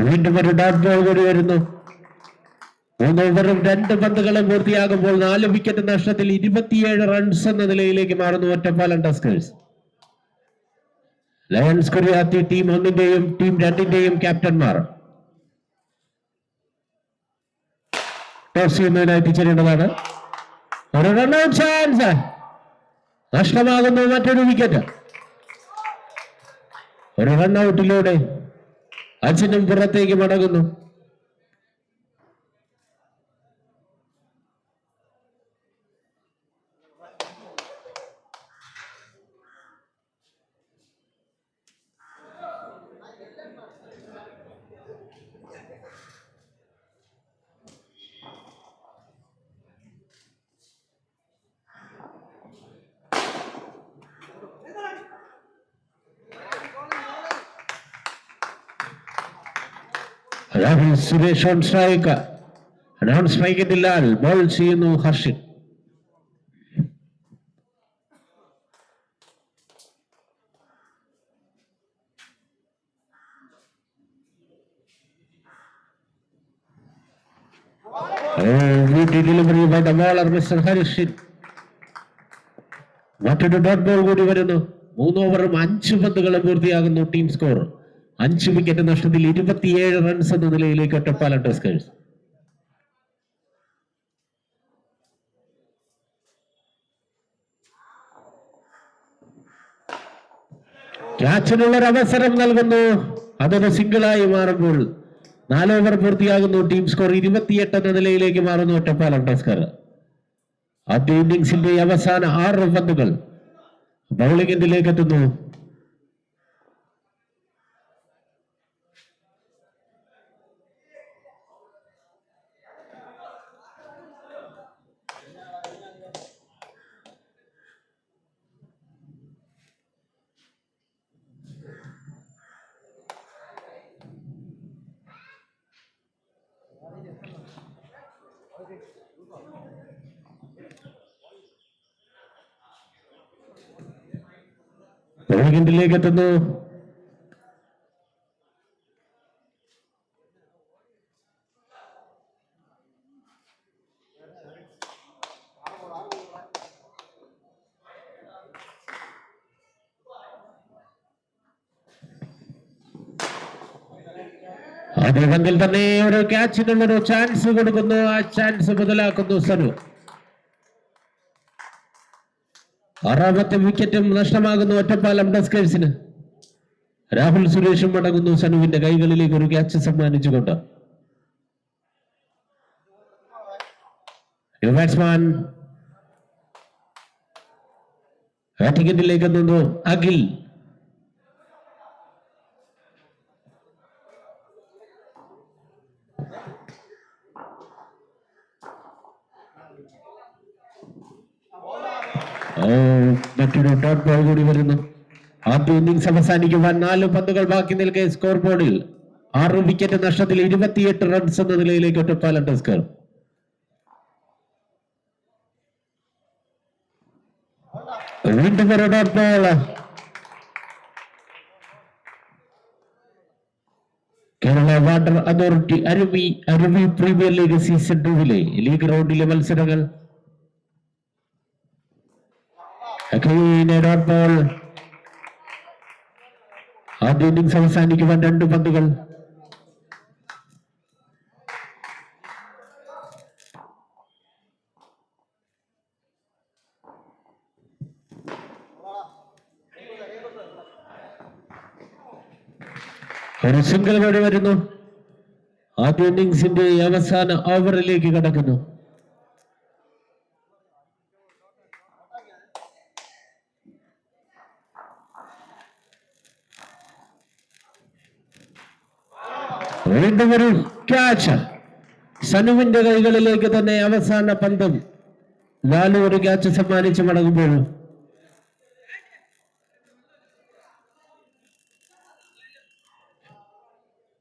വീണ്ടും ഒരു ഡോട്ട് ബോൾ കൂടി വരുന്നു. 3 ഓവറും 2 പന്തുകളും പൂർത്തിയാകുമ്പോൾ 4 വിക്കറ്റ് നഷ്ടത്തിൽ 27 റൺസ് എന്ന നിലയിലേക്ക് മാറുന്നു Ottapalam tuskers. Lions Kuryathi team 1-ന്റെയും ടീം 2-ന്റെയും ക്യാപ്റ്റന്മാർ ടോസ് ചെയ്യുന്നതിനായി എത്തിച്ചേരേണ്ടതാണ്. ഒരു റൺഔട്ട് ചാൻസ്. നഷ്ടമാകുന്നു മറ്റൊരു വിക്കറ്റ്. ഒരു റൺഔട്ടിലൂടെ അജിനും പുറത്തേക്ക് മടങ്ങുന്നു. Rahul Suresh on strike. Non സ്ട്രൈക്കിൽ ബോൾ ചെയ്യുന്നു Harshin. Delivery by the bowler mister Harshin. മറ്റൊരു ഡോട്ട് ബോൾ കൂടി വരുന്നു. 3 ഓവറും 5 പന്തുകളും പൂർത്തിയാകുന്നു. ടീം സ്കോർ 5 വിക്കറ്റ് നഷ്ടത്തിൽ 27 റൺസ് എന്ന നിലയിലേക്ക് ഒറ്റപ്പാലം ടസ്കേഴ്സ്. ക്യാച്ചിനുള്ള ഒരു അവസരം നൽകുന്നു. അതൊരു സിംഗിളായി മാറുമ്പോൾ 4 ഓവർ പൂർത്തിയാകുന്നു. ടീം സ്കോർ 28 എന്ന നിലയിലേക്ക് മാറുന്നു ഒറ്റപ്പാലം ടസ്കർ. ആദ്യ ഇന്നിംഗ്സിന്റെ അവസാന 6 പന്തുകൾ ബൗളിംഗ് എൻഡിലേക്ക് എത്തുന്നു. ബൗളിംഗ് എൻഡിലേക്ക് എത്തുന്നു. ആദ്യ പന്തിൽ തന്നെ ഒരു ക്യാച്ചിനുള്ളൊരു ചാൻസ് കൊടുക്കുന്നു. ആ ചാൻസ് മുതലാക്കുന്നു സനു. 6ാമത്തെ വിക്കറ്റും നഷ്ടമാകുന്നു ഒറ്റപ്പാലം ടസ്കേഴ്സിന്. രാഹുൽ സുരേഷും മടങ്ങുന്നു സനുവിന്റെ കൈകളിലേക്ക് ഒരു ക്യാച്ച് സമ്മാനിച്ചുകൊണ്ട്. ബാറ്റ്സ്മാൻ ബാറ്റിംഗ് എൻഡിലേക്ക് എത്തുന്നു അഖിൽ. മറ്റൊരു ഡോട്ട് ബോൾ കൂടി വരുന്നു. ആദ്യ ഇന്നിംഗ്സ് അവസാനിക്കുവാൻ 4 പന്തുകൾ ബാക്കി നിൽക്കെ സ്കോർ ബോർഡിൽ 6 വിക്കറ്റ് നഷ്ടത്തിൽ 28 റൺസ് എന്ന നിലയിലേക്ക് ഒറ്റപ്പാലം ടസ്കർ. വീണ്ടും ഒരു dot ball. Kerala water authority അരുവി പ്രീമിയർ ലീഗ് സീസൺ 2 ലീഗ് റൗണ്ടിലെ മത്സരങ്ങൾ. Dot ball. ആദ്യ ഇന്നിംഗ്സ് അവസാനിക്കുവാൻ 2 പന്തുകൾ. ഒരു സിംഗിൾ കൂടി വരുന്നു. ആദ്യ ഇന്നിംഗ്സിന്റെ അവസാന ഓവറിലേക്ക് കടക്കുന്നു. വീണ്ടും ഒരു ക്യാച്ച്. സനുവിന്റെ കൈകളിലേക്ക് തന്നെ അവസാന പന്തം. ലാലു ഒരു ക്യാച്ച് സമ്മാനിച്ച് മടങ്ങുമ്പോൾ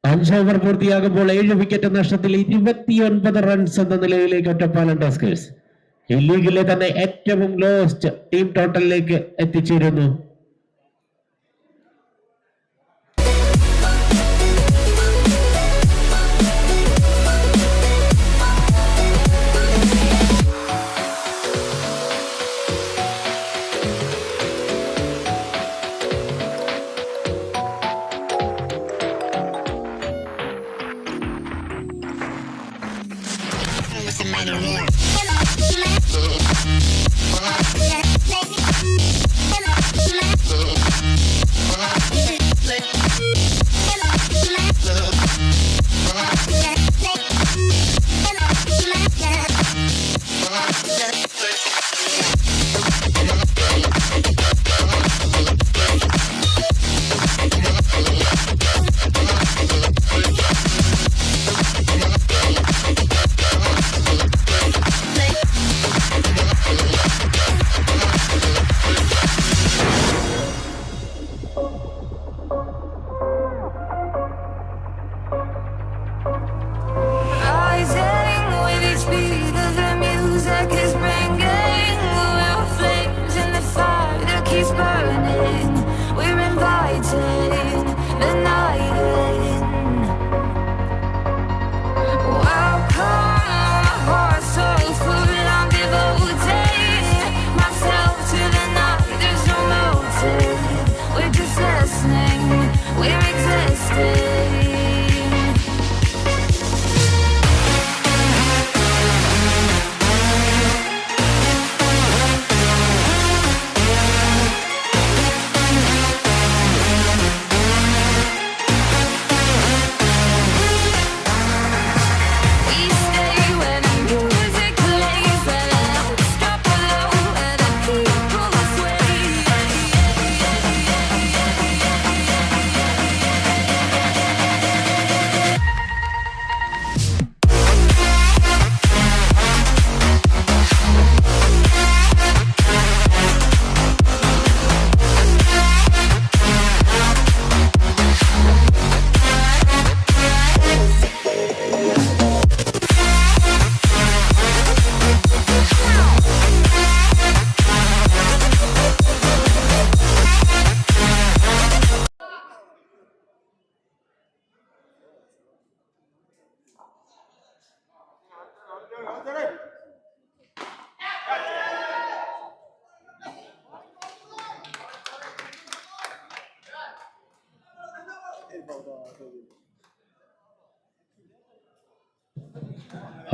5 ഓവർ പൂർത്തിയാകുമ്പോൾ 7 വിക്കറ്റ് നഷ്ടത്തിൽ 29 റൺസ് എന്ന നിലയിലേക്ക് ഒറ്റപ്പാലം ടസ്കേഴ്സ് ഈ ലീഗിലെ തന്നെ ഏറ്റവും ലോസ്റ്റ് ടീം ടോട്ടലിലേക്ക് എത്തിച്ചേരുന്നു. Make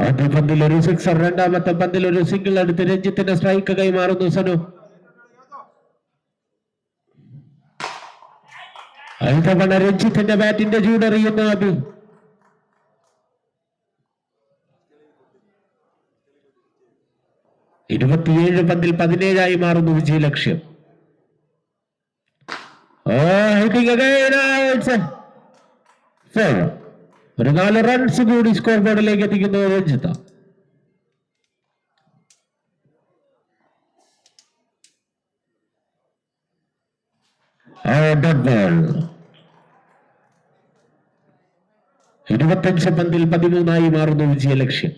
ആദ്യ പന്തിൽ ഒരു സിക്സർ, രണ്ടാമത്തെ പന്തിൽ ഒരു സിംഗിൾ എടുത്ത് രഞ്ജിത്തിന്റെ സ്ട്രൈക്ക് കൈമാറുന്നു സനു. ഇത്തവണ രഞ്ജിത്തിന്റെ ബാറ്റിന്റെ ചൂടറിയുന്നു അബി. 27 പന്തിൽ 17 മാറുന്നു വിജയലക്ഷ്യം. ഒരു 4 റൺസ് കൂടി സ്കോർ ബോർഡിലേക്ക് എത്തിക്കുന്നു രഞ്ജിത്ത. Dot ball. 25 പന്തിൽ 13 മാറുന്നു വിജയലക്ഷ്യം.